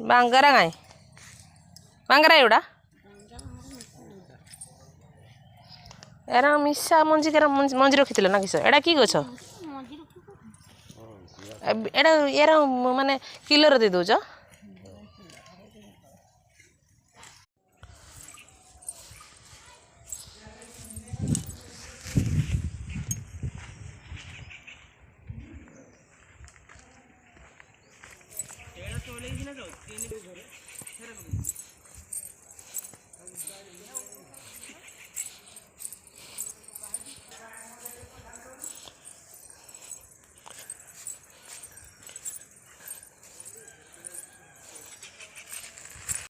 ବାଙ୍ଗରା କାଇଁ ବାଙ୍ଗରା ଏଗୁଡ଼ା ଏରା ମିଶା ମଞ୍ଜି ମଞ୍ଜି ରଖିଥିଲ ନା କିସ ଏଇଟା କି ଗଛ ଏଇଟା ଏରା ମାନେ କିଲୋରେ ଦେଇ ଦେଉଛ